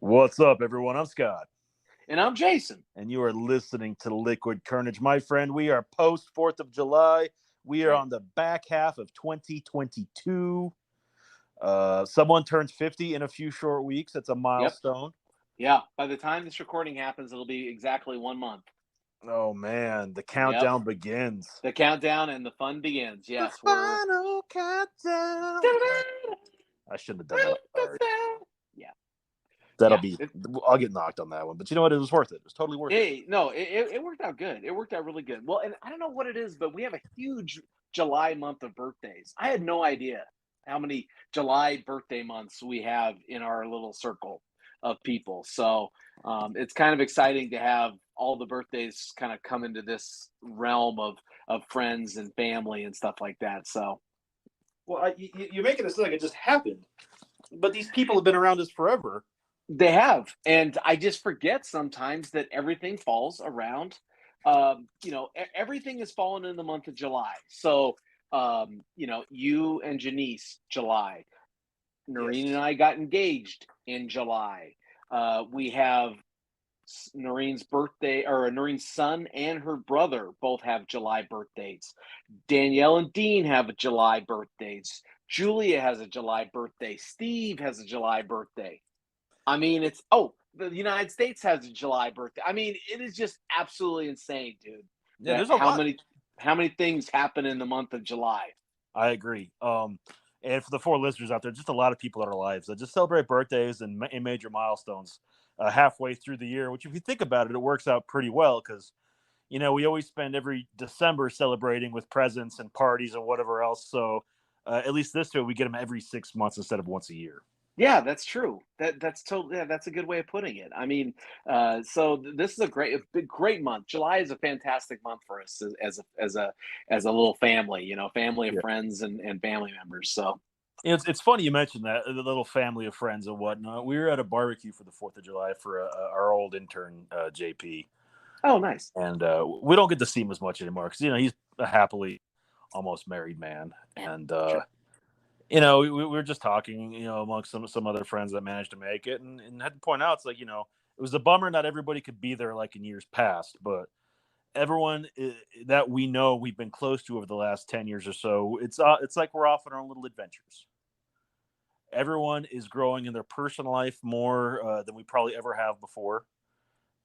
What's up, everyone? I'm Scott, And I'm Jason. and you are listening to Liquid Carnage. My friend, we are post 4th of July. We are Right. on the back half of 2022. Someone turns 50 in a few short weeks. That's a Yep. milestone. Yeah. By the time this recording happens, it'll be exactly 1 month. Oh, man, the Yep. countdown begins. The countdown and the fun begins. The Yes, we're. final countdown. I shouldn't have done that. I'm sorry. Yeah. That'll Yeah. be, I'll get knocked on that one. But you know what? It was worth it. It was totally worth it. Hey, no, it worked out good. It worked out really good. Well, and I don't know what it is, but we have a huge July month of birthdays. I had no idea how many July birthday months we have in our little circle of people. So it's kind of exciting to have all the birthdays kind of come into this realm of friends and family and stuff like that. So Well, you're making it sound like it just happened. But these people have been around us forever. they have, and I just forget sometimes that everything falls around. Everything is fallen in the month of July. So, you and Janice, July. Noreen and Yes. I got engaged in July. We have Noreen's birthday, or Noreen's son and her brother both have July birthdays. Danielle and Dean have July birthdays. Julia has a July birthday. Steve has a July birthday. I mean, the United States has a July birthday. I mean, it is just absolutely insane, dude. Yeah, That there's a lot. how many things happen in the month of July. I agree. And for the four listeners out there, just a lot of people in our lives that just celebrate birthdays and major milestones halfway through the year. Which, if you think about it, it works out pretty well because we always spend every December celebrating with presents and parties and whatever else. So at least this year we get them every 6 months instead of once a year. Yeah, that's true. That's totally, yeah, that's a good way of putting it. I mean, this is a great month. July is a fantastic month for us as a little family. Family of Yeah. friends and family members. So It's funny you mentioned that the little family of friends and whatnot. We were at a barbecue for the 4th of July for our old intern JP, oh, nice. and we don't get to see him as much anymore because he's a happily almost married man, and Sure. we were just talking, amongst some other friends that managed to make it, and had to point out it's like it was a bummer not everybody could be there like in years past, but everyone that we know we've been close to over the last 10 years or so, it's like we're off on our own little adventures. Everyone is growing in their personal life more than we probably ever have before,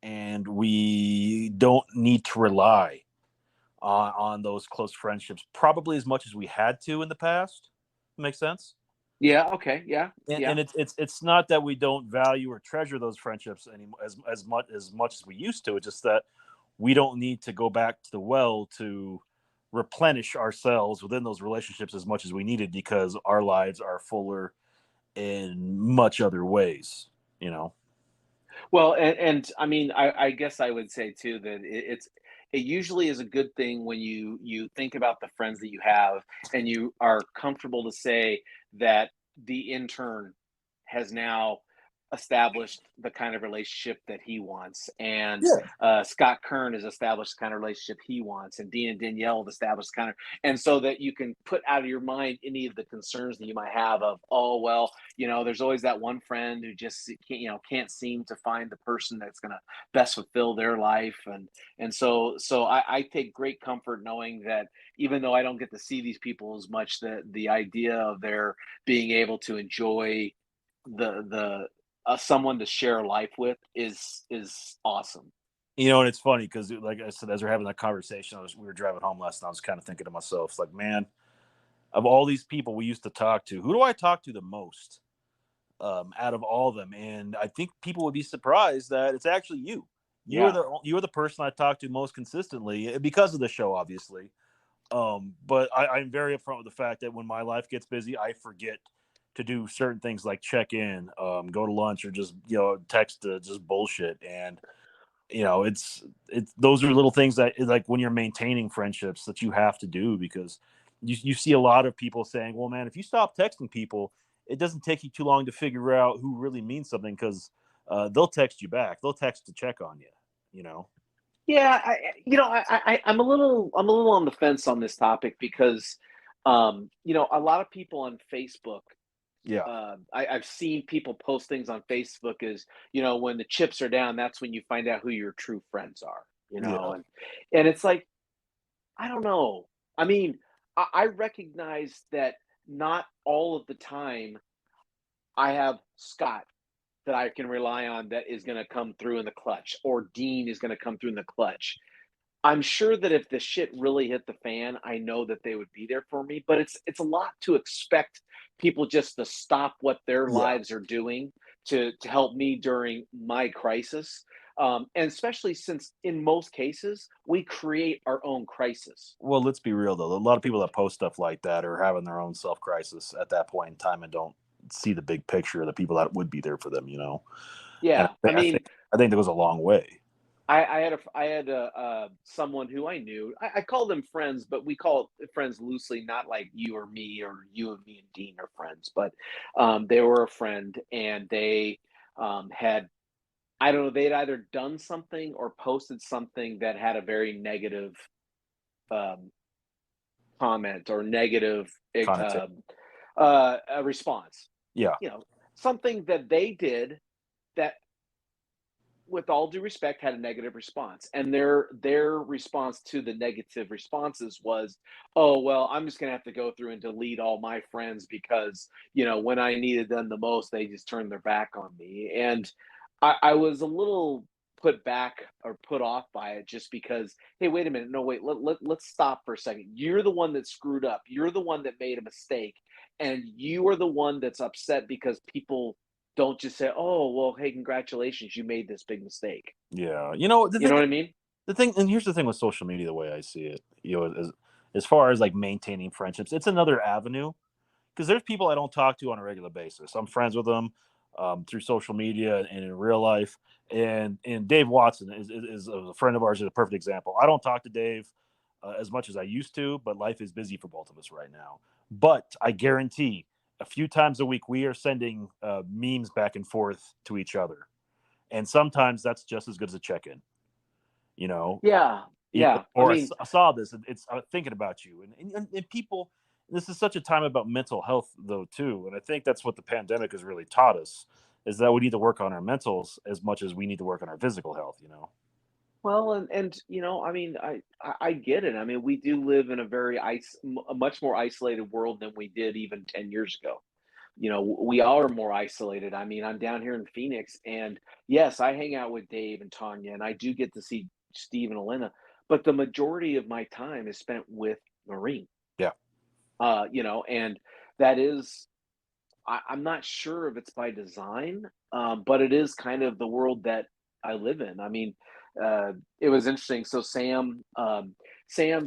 and we don't need to rely on those close friendships probably as much as we had to in the past. Makes sense. Yeah. Okay. Yeah. And Yeah. it's not that we don't value or treasure those friendships anymore as much as we used to. It's just that we don't need to go back to the well to replenish ourselves within those relationships as much as we needed because our lives are fuller in much other ways. You know. Well, and I mean, I guess I would say too that it usually is a good thing when you think about the friends that you have and you are comfortable to say that the intern has now established the kind of relationship that he wants, and Yeah. Scott Kern has established the kind of relationship he wants, and Dean and Danielle have established kind of, and so that you can put out of your mind any of the concerns that you might have of, oh well, there's always that one friend who just can't seem to find the person that's going to best fulfill their life, and so I take great comfort knowing that even though I don't get to see these people as much, the idea of their being able to enjoy the someone to share life with is awesome. And it's funny because, like I said, as we're having that conversation, we were driving home last night. I was kind of thinking to myself, it's like, man, of all these people we used to talk to, who do I talk to the most out of all of them? And I think people would be surprised that it's actually you. Yeah. You are the person I talk to most consistently because of the show, obviously. But I'm very upfront with the fact that when my life gets busy, I forget to do certain things like check in, go to lunch, or just text to just bullshit. And it's those are little things that, like, when you're maintaining friendships, that you have to do because you see a lot of people saying, well, man, if you stop texting people, it doesn't take you too long to figure out who really means something because they'll text you back, they'll text to check on you. Yeah, I'm a little on the fence on this topic because, a lot of people on Facebook Yeah. I've seen people post things on Facebook as, when the chips are down, that's when you find out who your true friends are, Yeah. and it's like, I don't know. I mean, I recognize that not all of the time I have Scott that I can rely on that is going to come through in the clutch, or Dean is going to come through in the clutch. I'm sure that if the shit really hit the fan, I know that they would be there for me, but it's a lot to expect people just to stop what their Yeah. lives are doing to help me during my crisis. And especially since in most cases we create our own crisis. Well, let's be real though. A lot of people that post stuff like that are having their own self crisis at that point in time and don't see the big picture of the people that would be there for them. And Yeah, I mean, I think that goes a long way. I had someone who I knew. I call them friends, but we call it friends loosely, not like you or me, or you and me and Dean are friends. But they were a friend, and they had, I don't know, they'd either done something or posted something that had a very negative um, comment or negative Connotation. a response. Yeah. You know, something that they did that, with all due respect, had a negative response, and their response to the negative responses was, oh well, I'm just going to have to go through and delete all my friends because when I needed them the most, they just turned their back on me. And I was a little put back or put off by it, just because, hey, wait a minute, no, wait, let's stop for a second. You're the one that screwed up, you're the one that made a mistake, and you are the one that's upset because people don't just say, "Oh, well, hey, congratulations, you made this big mistake." Yeah. You know what I mean? And here's the thing with social media, the way I see it, as far as like maintaining friendships, it's another avenue because there's people I don't talk to on a regular basis. I'm friends with them through social media and in real life. And Dave Watson is a friend of ours. Is a perfect example. I don't talk to Dave as much as I used to, but life is busy for both of us right now. But I guarantee a few times a week we are sending memes back and forth to each other, and sometimes that's just as good as a check-in. You know, Yeah, yeah. I or mean, I saw this. It's thinking about you, and people. This is such a time about mental health, though, too, and I think that's what the pandemic has really taught us is that we need to work on our mentals as much as we need to work on our physical health. well, and I mean, I get it. I mean, we do live in a a much more isolated world than we did even 10 years ago. We are more isolated. I mean, I'm down here in Phoenix, and yes, I hang out with Dave and Tanya, and I do get to see Steve and Elena, but the majority of my time is spent with Marine. Yeah, And that is, I'm not sure if it's by design, but it is kind of the world that I live in. I mean, it was interesting. So Sam's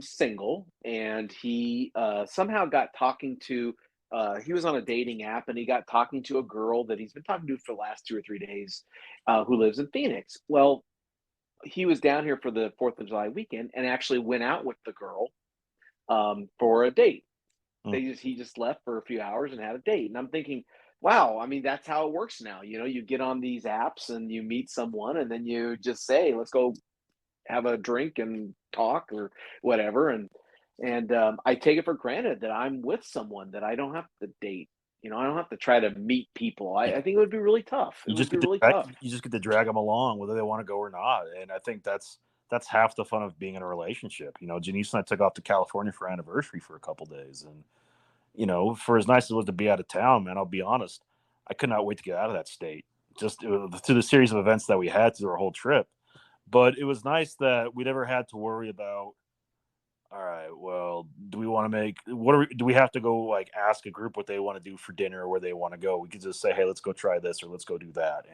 single, and he somehow got talking to. He was on a dating app, and he got talking to a girl that he's been talking to for the last 2 or 3 days, who lives in Phoenix. Well, he was down here for the Fourth of July weekend, and actually went out with the girl for a date. mm. He just left for a few hours and had a date. And I'm thinking, wow, I mean, that's how it works now. You get on these apps and you meet someone, and then you just say, let's go have a drink and talk or whatever. And I take it for granted that I'm with someone that I don't have to date. I don't have to try to meet people. I think it would be really tough. It You would just be get to really tough. you just get to drag them along whether they want to go or not, and I think that's half the fun of being in a relationship. Janice and I took off to California for our anniversary for a couple days, and for as nice as it was to be out of town, man, I'll be honest, I could not wait to get out of that state. Just through the series of events that we had through our whole trip, but it was nice that we never had to worry about. All right, well, do we want to make do we have to go like ask a group what they want to do for dinner or where they want to go? We could just say, hey, let's go try this or let's go do that,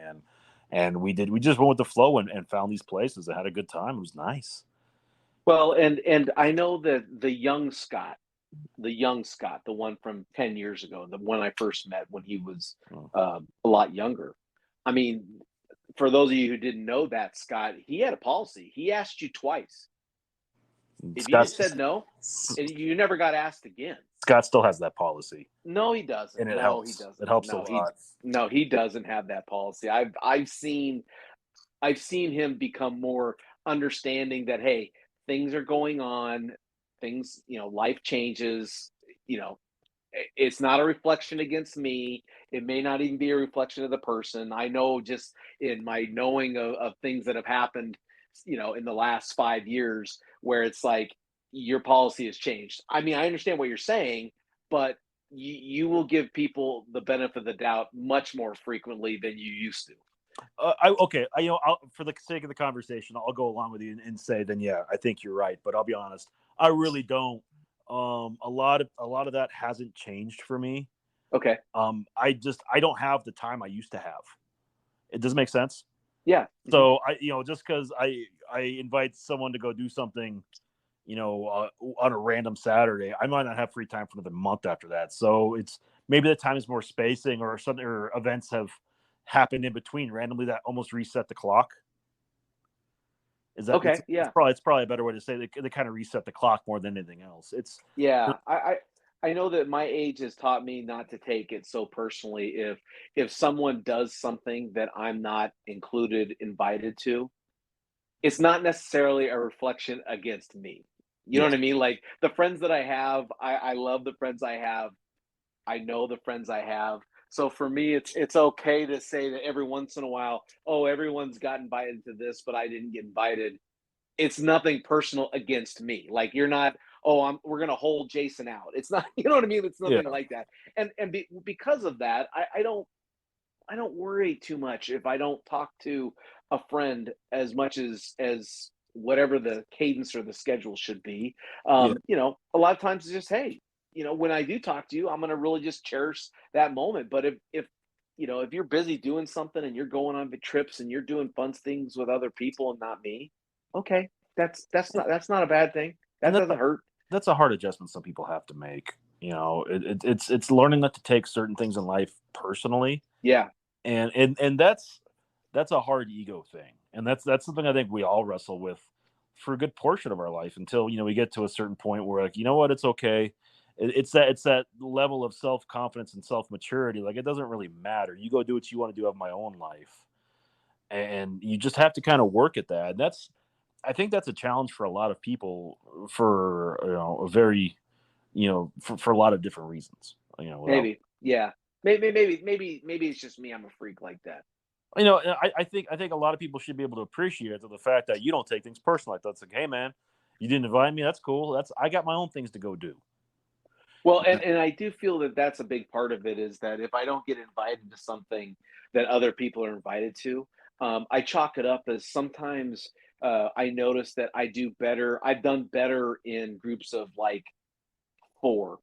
and we just went with the flow and found these places and had a good time. It was nice. Well, and I know that the young Scott, the one from 10 years ago, the one I first met when he was Mm. a lot younger. I mean, for those of you who didn't know that, Scott, he had a policy. He asked you twice. If you Scott, said no, and you never got asked again. Scott still has that policy, No, he doesn't. and it No, he helps. It doesn't. helps a lot. No, he doesn't have that policy. I've seen him become more understanding that, hey, things are going on, things, life changes, you know, it's not a reflection against me. It may not even be a reflection of the person. I know just in my knowing of things that have happened, in the last 5 years, where it's like your policy has changed. I mean, I understand what you're saying, but you will give people the benefit of the doubt much more frequently than you used to. Okay. For the sake of the conversation, I'll go along with you and say, then yeah, I think you're right. But I'll be honest, I really don't. A lot of that hasn't changed for me. Okay. I don't have the time I used to have. It does make sense. Yeah. Mhm. So just because I invite someone to go do something, on a random Saturday, I might not have free time for another month after that. So it's maybe the time is more spacing, or something, or events have happened in between randomly that almost reset the clock. Is that Okay. Yeah. it's probably a better way to say they kind of reset the clock more than anything else. It's Yeah, I know that my age has taught me not to take it so personally. If someone does something that I'm not invited to, it's not necessarily a reflection against me. You know yes, what I mean? Like the friends that I have, I love the friends I have. I know the friends I have. So for me, it's okay to say that every once in a while, oh, everyone's got invited to this, but I didn't get invited. It's nothing personal against me. Like you're not, oh, we're gonna hold Jason out. It's not, you know what I mean? It's yeah, nothing like that. And because of that, I don't worry too much if I don't talk to a friend as much as whatever the cadence or the schedule should be. yeah, A lot of times it's just, hey, when I do talk to you, I'm gonna really just cherish that moment. But if you're busy doing something and you're going on big trips and you're doing fun things with other people and not me, okay, that's not a bad thing. and That doesn't hurt. that's a hard adjustment some people have to make. It's learning not to take certain things in life personally, Yeah, and that's a hard ego thing, and that's something I think we all wrestle with for a good portion of our life until we get to a certain point where, like, you know what, it's okay. It's that level of self confidence and self maturity. Like, it doesn't really matter. You go do what you want to do. Of my own life, and you just have to kind of work at that. I think that's a challenge for a lot of people, for a very for a lot of different reasons. Without maybe. Yeah, maybe it's just me. I'm a freak like that. I think a lot of people should be able to appreciate the fact that you don't take things personal. Like, that's like, hey man, you didn't invite me. That's cool. I got my own things to go do. Well, and I do feel that that's a big part of it is that if I don't get invited to something that other people are invited to, I chalk it up as sometimes I notice that I do better. I've done better in groups of like four,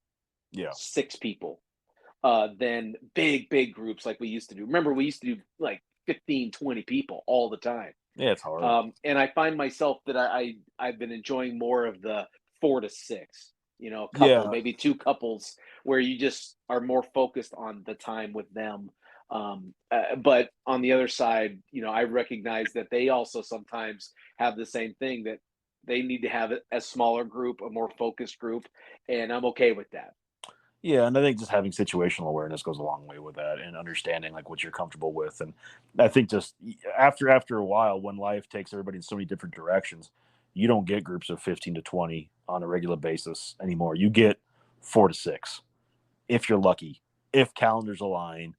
Yeah, 6 people than big groups like we used to do. Remember, we used to do like 15, 20 people all the time. yeah, it's hard. And I find myself that I've been enjoying more of the 4 to 6, couple, Yeah, maybe two couples where you just are more focused on the time with them. But on the other side, I recognize that they also sometimes have the same thing that they need to have a smaller group, a more focused group, and I'm okay with that. yeah, and I think just having situational awareness goes a long way with that, and understanding like what you're comfortable with. And I think just after a while, when life takes everybody in so many different directions, you don't get groups of 15 to 20 on a regular basis anymore. You get 4 to 6 if you're lucky, if calendars align,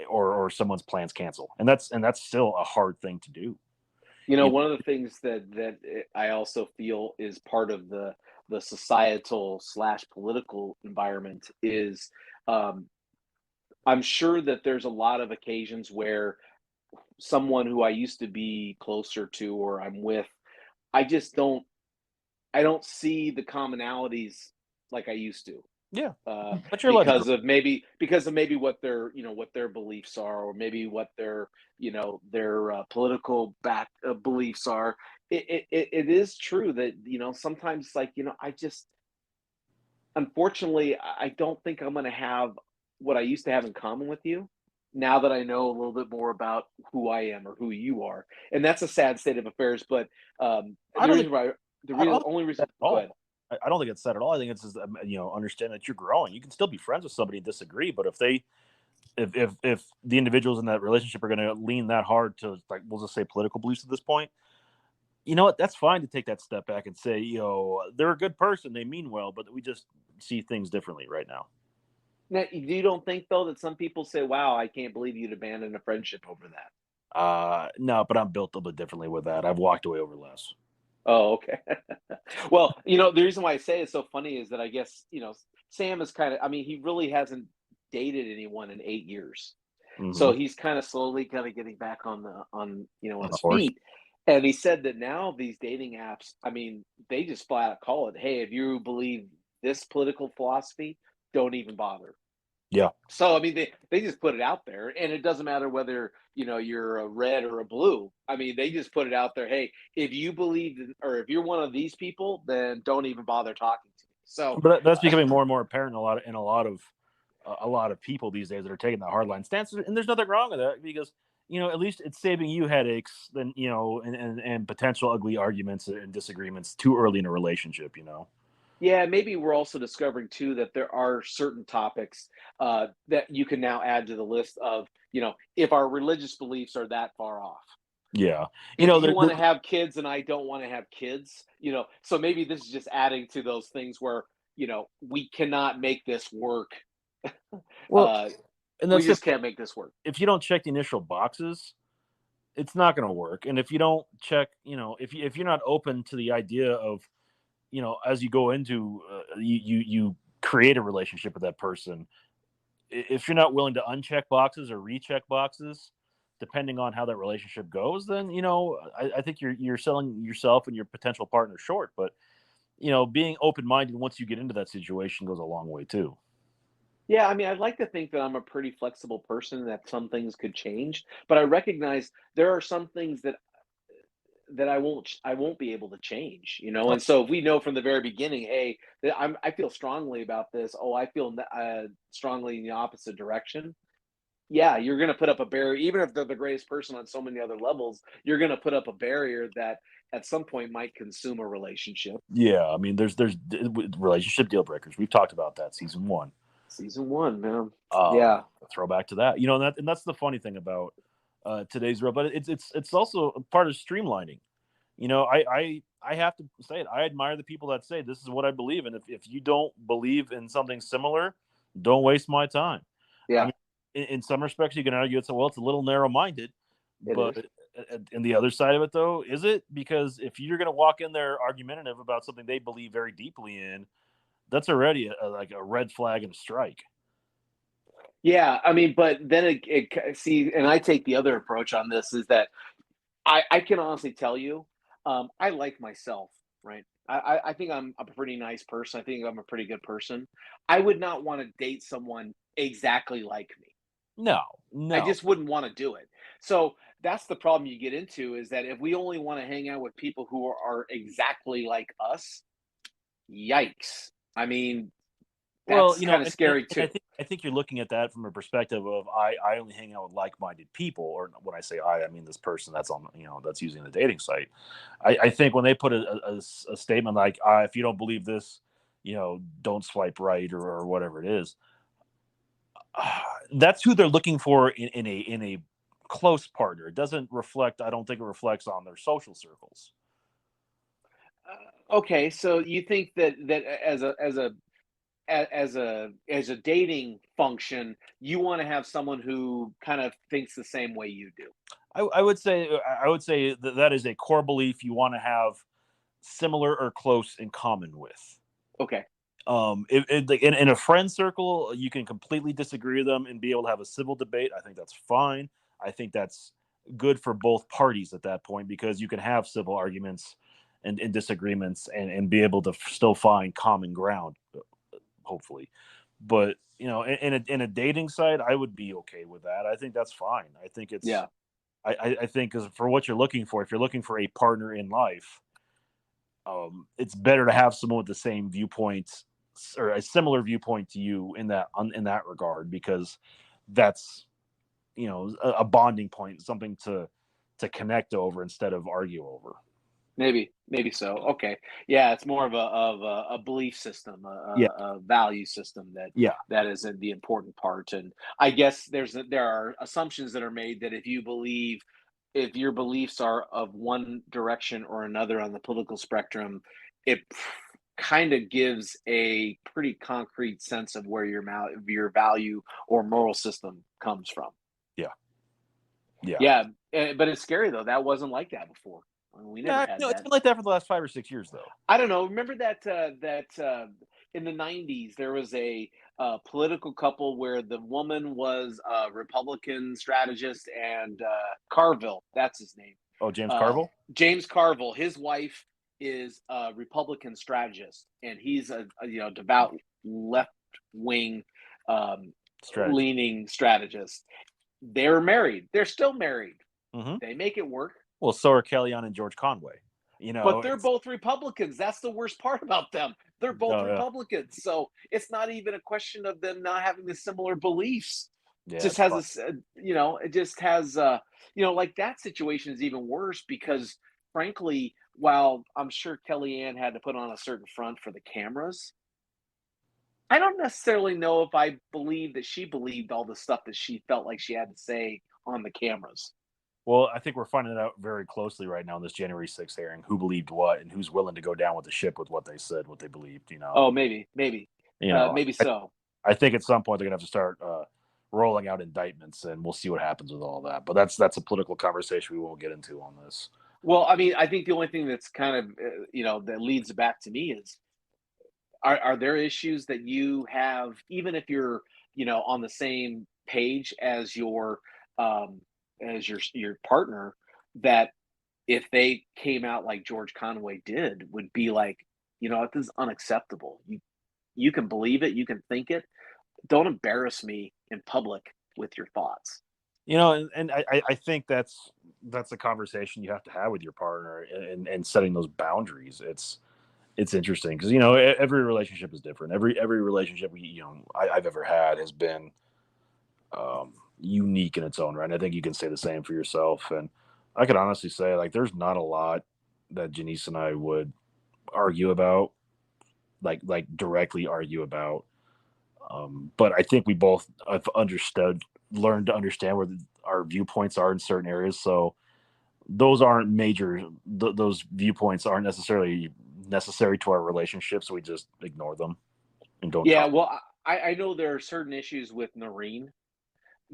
or someone's plans cancel, and that's still a hard thing to do. You One of the things that I also feel is part of the societal slash political environment is um, I'm sure that there's a lot of occasions where someone who I used to be closer to or I'm with, I just I don't see the commonalities like I used to. Yeah, uh, but you're allowed to grow. because of maybe what their beliefs are, or maybe what their political back beliefs are. It is true that sometimes, like, I just, unfortunately, I don't think I'm going to have what I used to have in common with you now that I know a little bit more about who I am or who you are, and that's a sad state of affairs. But I the don't think reason why the I real don't think only that reason at go ahead. all. I don't think it's that at all. I think it's just understand that you're growing. You can still be friends with somebody and disagree, but if the individuals in that relationship are going to lean that hard to, like, we'll just say, political beliefs at this point, you know what? That's fine to take that step back and say, they're a good person, they mean well, but we just see things differently right now. Now, you don't think though that some people say, "Wow, I can't believe you'd abandon a friendship over that." No, but I'm built a little bit differently with that. I've walked away over less. Oh, okay. Well, the reason why I say it's so funny is that I guess, Sam is kind of, I mean, he really hasn't dated anyone in 8 years. So Hmm. he's kind of slowly kind of getting back on On the his horse. feet. And he said that now these dating apps, I mean, they just flat out call it, hey, if you believe this political philosophy, don't even bother. Yeah. So I mean, they just put it out there, and it doesn't matter whether you're a red or a blue. I mean, they just put it out there. Hey, if you believe or if you're one of these people, then don't even bother talking to me. So, But that's becoming more and more apparent a lot of people these days that are taking the hardline stance, and there's nothing wrong with that because at least it's saving you headaches than and potential ugly arguments and disagreements too early in a relationship. yeah, maybe we're also discovering too that there are certain topics that you can now add to the list of if our religious beliefs are that far off. Yeah, If you there, want to have kids and I don't want to have kids, so maybe this is just adding to those things where we cannot make this work. well, uh and we that's it. just can't make this work. If you don't check the initial boxes, it's not going to work. And if you don't check, if you're not open to the idea of as you go into you create a relationship with that person, if you're not willing to uncheck boxes or recheck boxes, depending on how that relationship goes, then I think you're selling yourself and your potential partner short. But being open minded once you get into that situation goes a long way too. Yeah, I mean, I'd like to think that I'm a pretty flexible person, that some things could change, but I recognize there are some things that I won't be able to change, Oh, and so if we know from the very beginning, hey, that I feel strongly about this. Oh, I feel strongly in the opposite direction. Yeah, you're going to put up a barrier, even if they're the greatest person on so many other levels. You're going to put up a barrier that at some point might consume a relationship. yeah. I mean, there's relationship deal breakers. We've talked about that season one. Season one, man. Yeah. Throwback to that, and that's the funny thing about today's world. But it's also a part of streamlining. I have to say it. I admire the people that say this is what I believe, and if you don't believe in something similar, don't waste my time. I Yeah, mean, in some respects, you can argue it's a little narrow minded, it but is. in the other side of it, though, is it? Because if you're going to walk in there argumentative about something they believe very deeply in, that's already like a red flag and a strike. Yeah, I mean, but then see, and I take the other approach on this is that I can honestly tell you, I like myself, right? I think I'm a pretty nice person. I think I'm a pretty good person. I would not want to date someone exactly like me. No, I no. just wouldn't want to do it. So that's the problem you get into, is that if we only want to hang out with people who are exactly like us, yikes. I mean, Well, that's kind of scary and too. I think you're looking at that from a perspective of I only hang out with like minded people, or when I say I mean this person that's on that's using the dating site. I think when they put a statement like if you don't believe this, don't swipe right or whatever it is, that's who they're looking for in a close partner. It doesn't reflect. I don't think it reflects on their social circles. Okay, so you think that as a dating function, you want to have someone who kind of thinks the same way you do. I would say that that is a core belief you want to have similar or close in common with. Okay. Like in a friend circle, you can completely disagree with them and be able to have a civil debate. I think that's fine. I think that's good for both parties at that point because you can have civil arguments and disagreements and be able to still find common ground, hopefully. But in a dating site, I would be okay with that. I think that's fine. I think it's Yeah. I think for what you're looking for, if you're looking for a partner in life, it's better to have someone with the same viewpoints or a similar viewpoint to you in that regard because that's a bonding point, something to connect over instead of argue over. Maybe so. Okay. Yeah, it's more of a belief system, Yeah, a value system yeah, that is the important part. And I guess there are assumptions that are made that if you believe if your beliefs are of one direction or another on the political spectrum, it kind of gives a pretty concrete sense of where your value or moral system comes from. Yeah. Yeah. Yeah, but it's scary though. That wasn't like that before. I mean, we never Yeah, had no, it's that. been like that for the last 5 or 6 years, though. I don't know. Remember that in the '90s there was a political couple where the woman was a Republican strategist and Carville, that's his name, Oh, James uh, Carville? James Carville. His wife is a Republican strategist, and he's a devout left wing Strategy. leaning strategist. They're married. They're still married. Mhm. They make it work. Well, so are Kellyanne and George Conway. But they're It's both Republicans. That's the worst part about them. They're both oh, yeah. Republicans. So it's not even a question of them not having the similar beliefs. Yeah, Just it's has fun. this, it just has, like that situation is even worse because, frankly, while I'm sure Kellyanne had to put on a certain front for the cameras, I don't necessarily know if I believe that she believed all the stuff that she felt like she had to say on the cameras. Well, I think we're finding out very closely right now in this January 6th hearing who believed what and who's willing to go down with the ship with what they said, what they believed. Oh, maybe, You know, maybe I, so. I think at some point they're gonna have to start rolling out indictments, and we'll see what happens with all that. But that's a political conversation we won't get into on this. Well, I mean, I think the only thing that's kind of, that leads back to me is are there issues that you have, even if you're, on the same page um, as your partner, that if they came out like George Conway did, would be like, this is unacceptable. You can believe it, you can think it. Don't embarrass me in public with your thoughts. And I think that's a conversation you have to have with your partner and setting those boundaries. It's interesting because every relationship is different. Every relationship I've ever had has been unique in its own right. And I think you can say the same for yourself. And I could honestly say like there's not a lot that Janice and I would argue about, like directly argue about. But I think we both have learned to understand where our viewpoints are in certain areas. So those aren't major. Those viewpoints aren't necessarily necessary to our relationship. So we just ignore them and don't Yeah, talk. well, I know there are certain issues with Noreen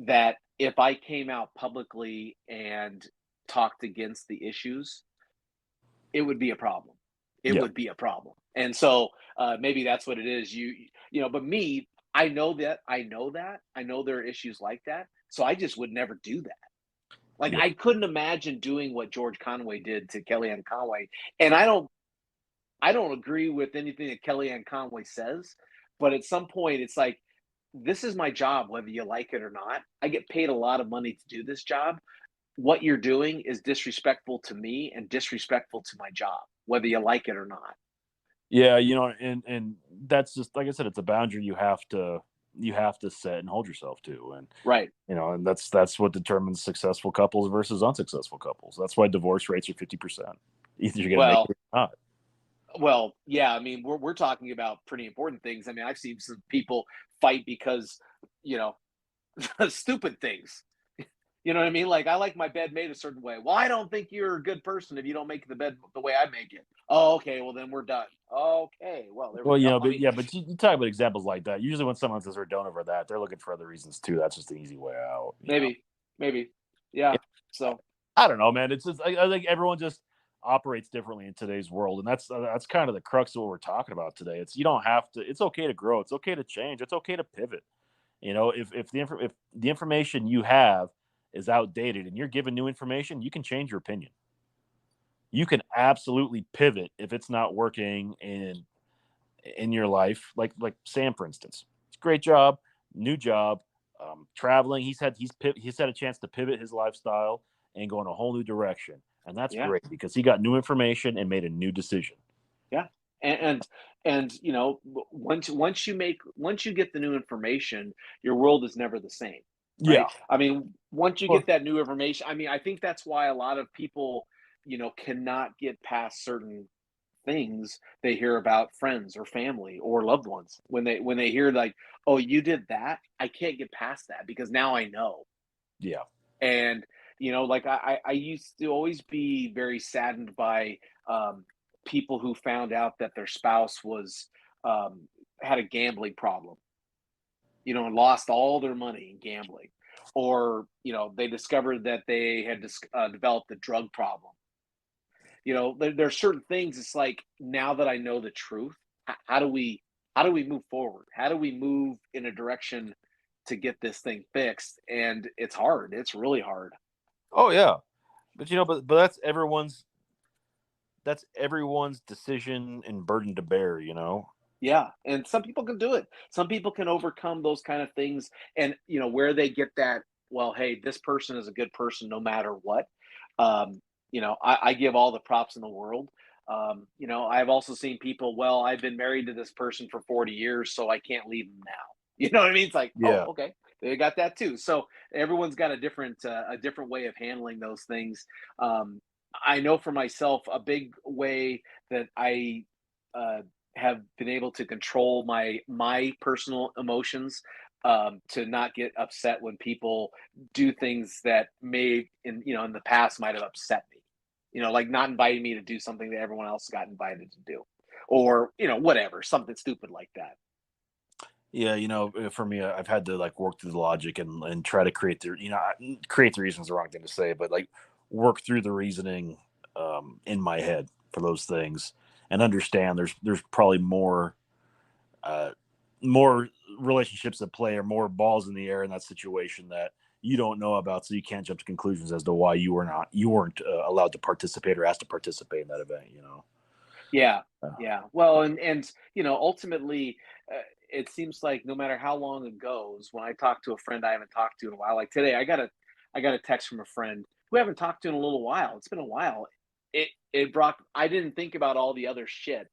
that if I came out publicly and talked against the issues, it would be a problem. It Yeah, would be a problem. And so maybe that's what it is. But me, I know there are issues like that. So I just would never do that. Like yeah, I couldn't imagine doing what George Conway did to Kellyanne Conway. And I don't agree with anything that Kellyanne Conway says, but at some point it's like this is my job whether you like it or not. I get paid a lot of money to do this job. What you're doing is disrespectful to me and disrespectful to my job, whether you like it or not. yeah. And that's just like I said. It's a boundary you have to set and hold yourself to. And Right. and that's what determines successful couples versus unsuccessful couples. That's why divorce rates are 50%. Either you're going to make Well, it or not. yeah, I mean, we're talking about pretty important things. I mean, I've seen some people fight because, you know, stupid things. You know what I mean? Like, I like my bed made a certain way. Well, I don't think you're a good person if you don't make the bed the way I make it. Oh, okay. Well, then we're done. Okay. Well, there we Well, go. I but mean, yeah, but you talk about examples like that. Usually, when someone says we're done over that, they're looking for other reasons too. That's just the easy way out. maybe. Yeah. So, I don't know, man. It's just I think everyone just operates differently in today's world, and that's kind of the crux of what we're talking about today. It's you don't have to. It's okay to grow. It's okay to change. It's okay to pivot. If the information you have is outdated and you're given new information, you can change your opinion. You can absolutely pivot if it's not working in your life. Like Sam, for instance, it's a great job, new job, traveling. He's had a chance to pivot his lifestyle and go in a whole new direction, and that's yeah. great because he got new information and made a new decision. Yeah. And once you get the new information, your world is never the same, Yeah, right? I mean, once you well, get that new information, I mean, I think that's why a lot of people, cannot get past certain things they hear about friends or family or loved ones. When they hear like, "Oh, you did that," I can't get past that because now I know. yeah, And You know, like I used to always be very saddened by people who found out that their spouse was um, had a gambling problem, you know, and lost all their money in gambling, or you know, they discovered that they had developed a drug problem. You know, there's certain things. It's like now that I know the truth, how do we move forward? How do we move in a direction to get this thing fixed? And it's hard. It's really hard. Oh yeah, but but that's everyone's decision and burden to bear. Yeah, and some people can do it. Some people can overcome those kind of things, and you know where they get that. Well, hey, this person is a good person no matter what. Um, you know, I give all the props in the world. You know, I've also seen people. Well, I've been married to this person for 40 years, so I can't leave them now. You know what I mean? It's like, oh, Yeah. okay, they got that too. So everyone's got a different way of handling those things. Um, I know for myself, a big way that I uh, have been able to control my personal emotions, to not get upset when people do things that may in the past might have upset me. You know, like not inviting me to do something that everyone else got invited to do, or you know whatever, something stupid like that. Yeah, for me, I've had to like work through the logic and try to create create the reason's the wrong thing to say, but like work through the reasoning in my head for those things and understand there's probably uh, more relationships at play or more balls in the air in that situation that you don't know about, so you can't jump to conclusions as to why you weren't allowed to participate or asked to participate in that event. Yeah, Uh, yeah. Well, and you know, ultimately, it seems like no matter how long it goes, when I talk to a friend I haven't talked to in a while, like today, I got a text from a friend who I haven't talked to in a little while. It's been a while. It brought. I didn't think about all the other shit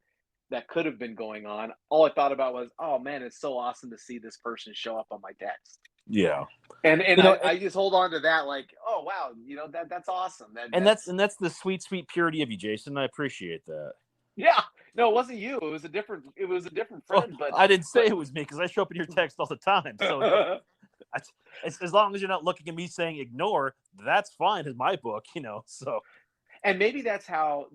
that could have been going on. All I thought about was, oh man, it's so awesome to see this person show up on my text. yeah, And you I, know, I just hold on to that, like, oh wow, you know that's awesome. and that's That's the sweet sweet purity of you, Jason. I appreciate that. Yeah. No, it wasn't you. It was a different Well, friend, but I didn't say but it was me because I show up in your text all the time. So I, as long as you're not looking at me saying ignore, that's fine in my book. So and maybe that's how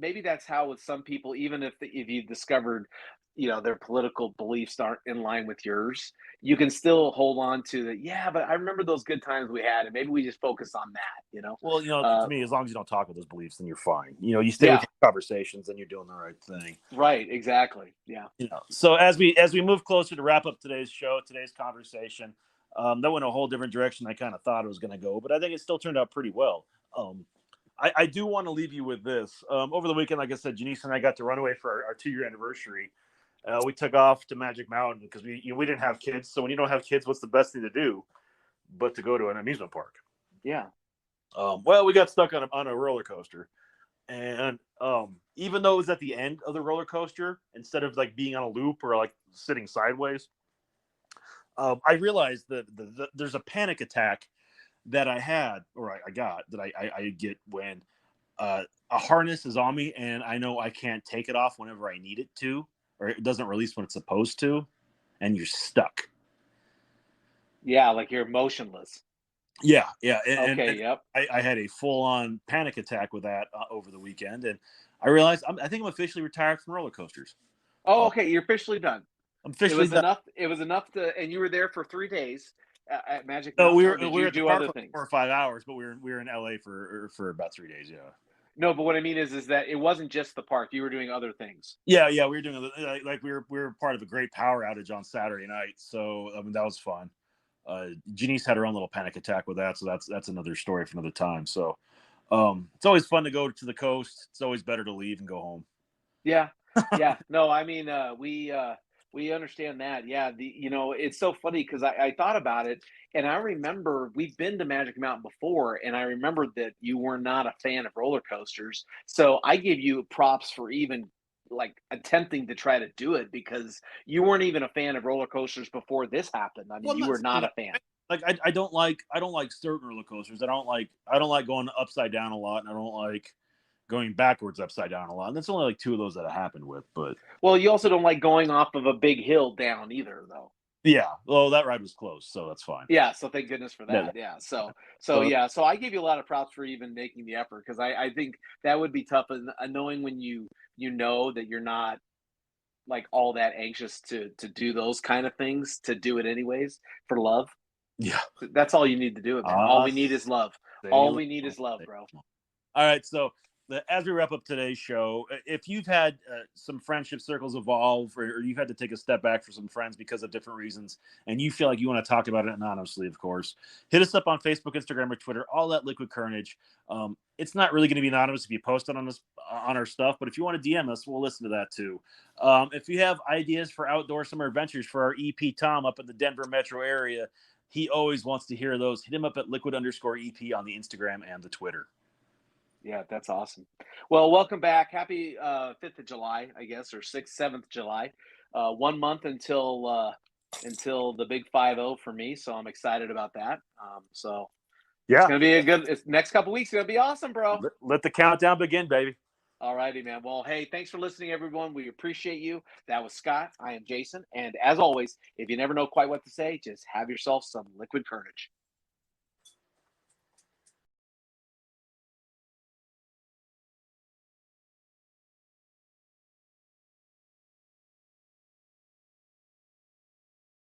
with some people, even if you discovered, you know, their political beliefs aren't in line with yours, you can still hold on to the, yeah, but I remember those good times we had, and maybe we just focus on that, you know. well, to Uh me, as long as you don't talk about those beliefs, then you're fine. You stay with yeah, your conversations, then you're doing the right thing. right, exactly. Yeah. So as we move closer to wrap up today's show, today's conversation, that went a whole different direction I kind of thought it was going to go, but I think it still turned out pretty well. I do want to leave you with this. Over the weekend, like I said, Janice and I got to run away for our 2-year anniversary. We took off to Magic Mountain because we didn't have kids. So when you don't have kids, what's the best thing to do but to go to an amusement park? Yeah. Well, we got stuck on a roller coaster, and even though it was at the end of the roller coaster, instead of like being on a loop or like sitting sideways, I realized that there's a panic attack that I had or I got that I get when a harness is on me and I know I can't take it off whenever I need it to, or it doesn't release when it's supposed to, and you're stuck. Yeah, like you're emotionless. Yeah, yeah, Okay, and yep. I had a full on panic attack with that over the weekend, and I realized I think I'm officially retired from roller coasters. Oh, Uh, okay, you're officially done. I'm It officially was done. enough. It was enough to, and you were there for 3 days at Magic So Mountain, we or were did we were you at the do park other for like things? 4 or 5 hours, but we were in LA for about 3 days. Yeah. No, but what I mean is that it wasn't just the park. You were doing other things. Yeah, yeah, we were doing like we were part of a great power outage on Saturday night, so I mean that was fun. Janice had her own little panic attack with that, so that's another story for another time. So it's always fun to go to the coast. It's always better to leave and go home. Yeah, yeah. No, I mean, we understand that. Yeah, it's so funny because I thought about it, and I remember we've been to Magic Mountain before, and I remembered that you were not a fan of roller coasters. So I give you props for even like attempting to try to do it, because you weren't even a fan of roller coasters before this happened. I mean, Well, I'm you not were saying not that. a fan. Like I don't like certain roller coasters. I don't like going upside down a lot, and I don't like going backwards upside down a lot. And that's only like two of those that I happened with. But Well, you also don't like going off of a big hill down either, though. Yeah. Well, that ride was close, so that's fine. Yeah, so thank goodness for Yeah. that. Yeah. So So yeah, so I give you a lot of props for even making the effort because I think that would be tough and knowing when you know that you're not like all that anxious to do those kind of things, to do it anyways for love. yeah. That's all you need to do it, man. All Ah, we need is love. All sailor. we need is love, bro. All right, so as we wrap up today's show, if you've had some friendship circles evolve, or you've had to take a step back for some friends because of different reasons, and you feel like you want to talk about it anonymously, of course, hit us up on Facebook, Instagram, or Twitter, all at Liquid Carnage. It's not really going to be anonymous if you post it on our stuff, but if you want to DM us, we'll listen to that too. If you have ideas for outdoor summer adventures for our EP Tom up in the Denver metro area, he always wants to hear those. Hit him up at liquid_EP on the Instagram and the Twitter. Yeah, that's awesome. Well, welcome back. Happy 5th of July, I guess, or 6th, 7th July. 1 month until the big 5-0 for me, so I'm excited about that. So it's Yeah. gonna be a good next couple weeks. Gonna be awesome, bro. Let the countdown begin, baby. All righty, man. Well, hey, thanks for listening, everyone. We appreciate you. That was Scott. I am Jason, and as always, if you never know quite what to say, just have yourself some liquid courage.